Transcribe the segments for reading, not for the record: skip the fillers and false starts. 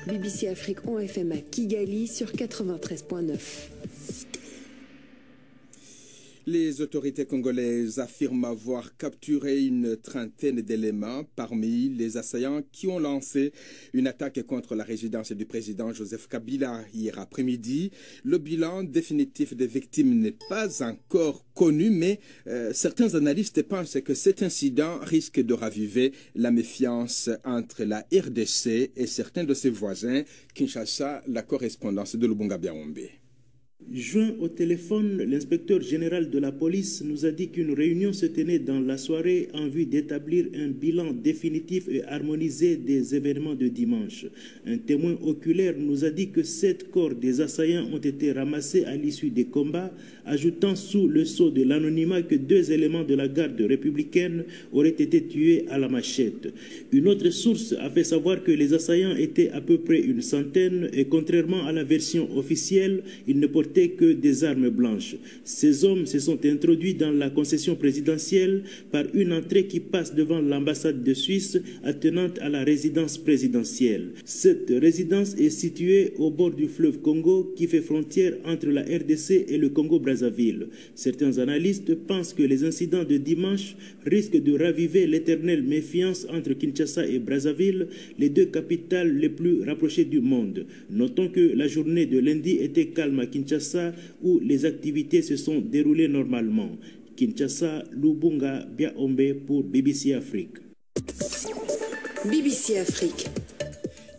BBC Afrique en FM à Kigali sur 93.9. Les autorités congolaises affirment avoir capturé une trentaine d'éléments parmi les assaillants qui ont lancé une attaque contre la résidence du président Joseph Kabila hier après-midi. Le bilan définitif des victimes n'est pas encore connu, mais certains analystes pensent que cet incident risque de raviver la méfiance entre la RDC et certains de ses voisins. Kinshasa, la correspondance de Lubunga Biaombe. Joint au téléphone, l'inspecteur général de la police nous a dit qu'une réunion se tenait dans la soirée en vue d'établir un bilan définitif et harmonisé des événements de dimanche. Un témoin oculaire nous a dit que 7 corps des assaillants ont été ramassés à l'issue des combats, ajoutant sous le sceau de l'anonymat que 2 éléments de la garde républicaine auraient été tués à la machette. Une autre source a fait savoir que les assaillants étaient à peu près une centaine et contrairement à la version officielle, ils ne portaient que des armes blanches. Ces hommes se sont introduits dans la concession présidentielle par une entrée qui passe devant l'ambassade de Suisse attenante à la résidence présidentielle. Cette résidence est située au bord du fleuve Congo qui fait frontière entre la RDC et le Congo-Brazzaville. Certains analystes pensent que les incidents de dimanche risquent de raviver l'éternelle méfiance entre Kinshasa et Brazzaville, les 2 capitales les plus rapprochées du monde. Notons que la journée de lundi était calme à Kinshasa où les activités se sont déroulées normalement. Kinshasa, Lubunga Biaombe pour BBC Afrique. BBC Afrique.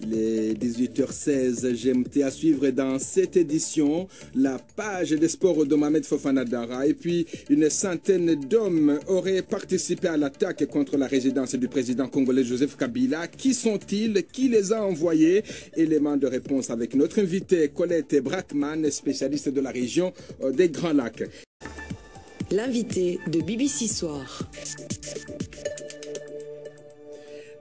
Les 18h16 GMT à suivre dans cette édition, la page des sports de Mohamed Fofana Dara. Et puis, une centaine d'hommes auraient participé à l'attaque contre la résidence du président congolais Joseph Kabila. Qui sont-ils? Qui les a envoyés? Élément de réponse avec notre invité Colette Brackman, spécialiste de la région des Grands Lacs. L'invité de BBC Soir.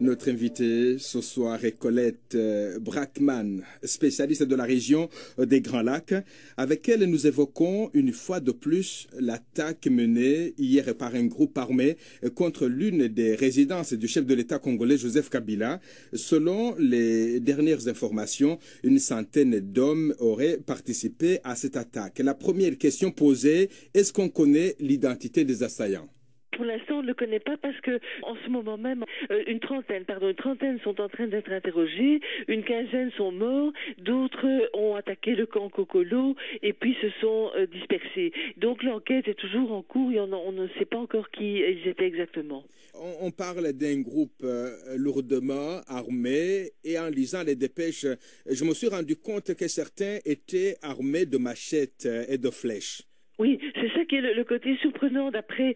Notre invitée ce soir est Colette Brackman, spécialiste de la région des Grands Lacs. Avec elle, nous évoquons une fois de plus l'attaque menée hier par un groupe armé contre l'une des résidences du chef de l'État congolais Joseph Kabila. Selon les dernières informations, une centaine d'hommes auraient participé à cette attaque. La première question posée, est-ce qu'on connaît l'identité des assaillants? Pour l'instant, on ne le connaît pas parce que, en ce moment même, une trentaine sont en train d'être interrogés, une quinzaine sont morts, d'autres ont attaqué le camp Kokolo et puis se sont dispersés. Donc l'enquête est toujours en cours et on ne sait pas encore qui ils étaient exactement. On parle d'un groupe lourdement armé et en lisant les dépêches, je me suis rendu compte que certains étaient armés de machettes et de flèches. Oui, c'est ça qui est le côté surprenant d'après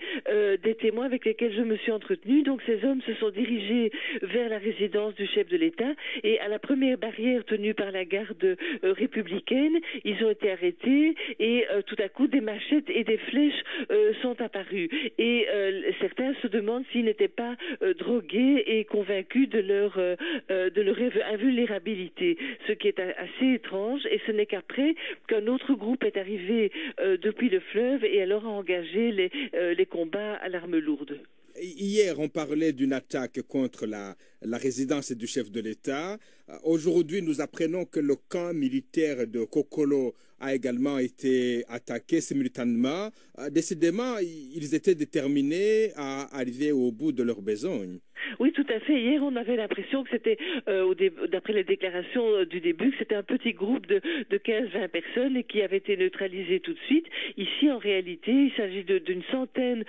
des témoins avec lesquels je me suis entretenue. Donc ces hommes se sont dirigés vers la résidence du chef de l'État et à la première barrière tenue par la garde républicaine, ils ont été arrêtés et tout à coup des machettes et des flèches sont apparues. Et certains se demandent s'ils n'étaient pas drogués et convaincus de leur invulnérabilité, ce qui est assez étrange. Et ce n'est qu'après qu'un autre groupe est arrivé depuis le fleuve et alors a engagé les combats à l'arme lourde. Hier, on parlait d'une attaque contre la résidence du chef de l'État. Aujourd'hui, nous apprenons que le camp militaire de Kokolo a également été attaqué simultanément. Décidément, ils étaient déterminés à arriver au bout de leur besogne. Oui, tout à fait. Hier, on avait l'impression que c'était, d'après les déclarations du début, que c'était un petit groupe de 15-20 personnes et qui avait été neutralisé tout de suite. Ici, en réalité, il s'agit d'une centaine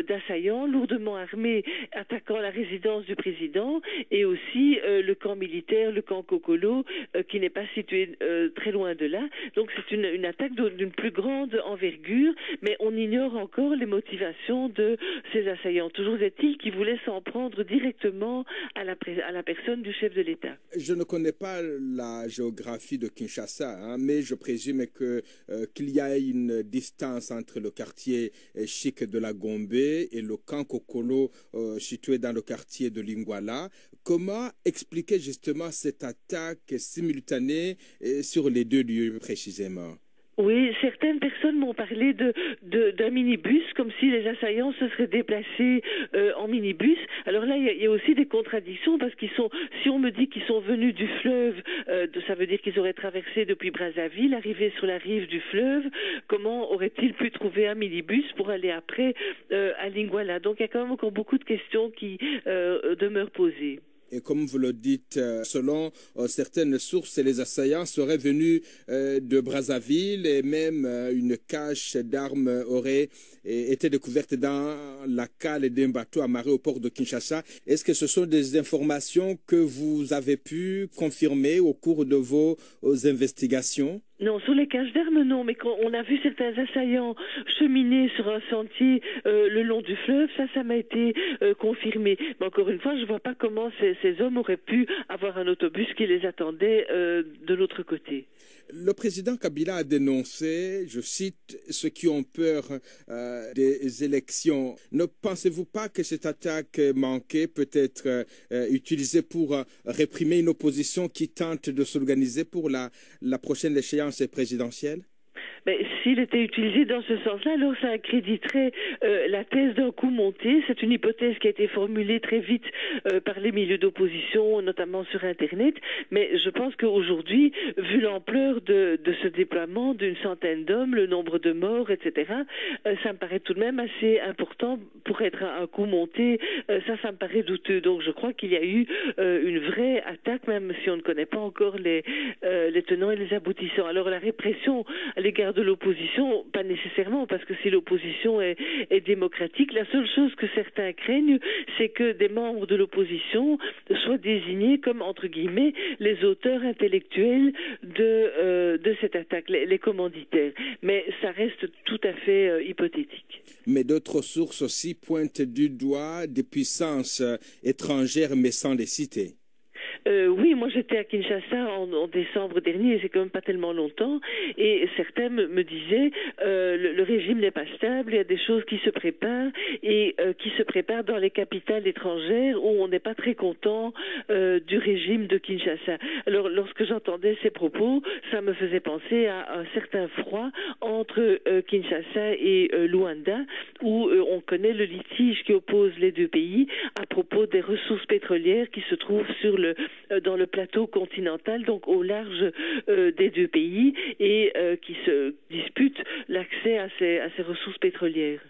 d'assaillants lourdement armés attaquant la résidence du président et aussi le camp militaire, le camp Kokolo, qui n'est pas situé très loin de là. Donc, c'est une attaque d'une plus grande envergure, mais on ignore encore les motivations de ces assaillants. Toujours est-il qu'ils voulaient s'en prendre directement à la personne du chef de l'État. Je ne connais pas la géographie de Kinshasa, mais je présume qu'il y a une distance entre le quartier chic de la Gombe et le camp Kokolo situé dans le quartier de Lingwala. Comment expliquer justement cette attaque simultanée sur les deux lieux précisément? Oui, certaines personnes m'ont parlé d'un minibus, comme si les assaillants se seraient déplacés en minibus. Alors là, il y a aussi des contradictions, parce si on me dit qu'ils sont venus du fleuve, ça veut dire qu'ils auraient traversé depuis Brazzaville, arrivé sur la rive du fleuve, comment auraient-ils pu trouver un minibus pour aller après à Linguala? Donc il y a quand même encore beaucoup de questions qui demeurent posées. Et comme vous le dites, selon certaines sources, les assaillants seraient venus de Brazzaville et même une cache d'armes aurait été découverte dans la cale d'un bateau amarré au port de Kinshasa. Est-ce que ce sont des informations que vous avez pu confirmer au cours de vos investigations? Non, sur les caches d'armes, non, mais quand on a vu certains assaillants cheminer sur un sentier le long du fleuve, ça m'a été confirmé. Mais encore une fois, je ne vois pas comment ces hommes auraient pu avoir un autobus qui les attendait de l'autre côté. Le président Kabila a dénoncé, je cite, ceux qui ont peur des élections. Ne pensez-vous pas que cette attaque manquée peut être utilisée pour réprimer une opposition qui tente de s'organiser pour la prochaine échéance présidentielle? Mais s'il était utilisé dans ce sens-là, alors ça accréditerait la thèse d'un coup monté. C'est une hypothèse qui a été formulée très vite par les milieux d'opposition, notamment sur Internet. Mais je pense qu'aujourd'hui, vu l'ampleur de ce déploiement d'une centaine d'hommes, le nombre de morts, etc., ça me paraît tout de même assez important pour être un coup monté. Ça me paraît douteux. Donc je crois qu'il y a eu une vraie attaque, même si on ne connaît pas encore les tenants et les aboutissants. Alors la répression à l'égard de l'opposition, pas nécessairement, parce que si l'opposition est démocratique, la seule chose que certains craignent, c'est que des membres de l'opposition soient désignés comme, entre guillemets, les auteurs intellectuels de cette attaque, les commanditaires. Mais ça reste tout à fait hypothétique. Mais d'autres sources aussi pointent du doigt des puissances étrangères, mais sans les citer. Oui, moi j'étais à Kinshasa en décembre dernier, c'est quand même pas tellement longtemps, et certains me disaient le régime n'est pas stable, il y a des choses qui se préparent et qui se préparent dans les capitales étrangères où on n'est pas très content du régime de Kinshasa. Alors lorsque j'entendais ces propos, ça me faisait penser à un certain froid entre Kinshasa et Luanda, où on connaît le litige qui oppose les deux pays à propos des ressources pétrolières qui se trouvent dans le plateau continental, donc au large des deux pays, et qui se disputent l'accès à ces ressources pétrolières.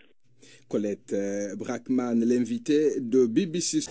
Colette Brackman, l'invitée de BBC.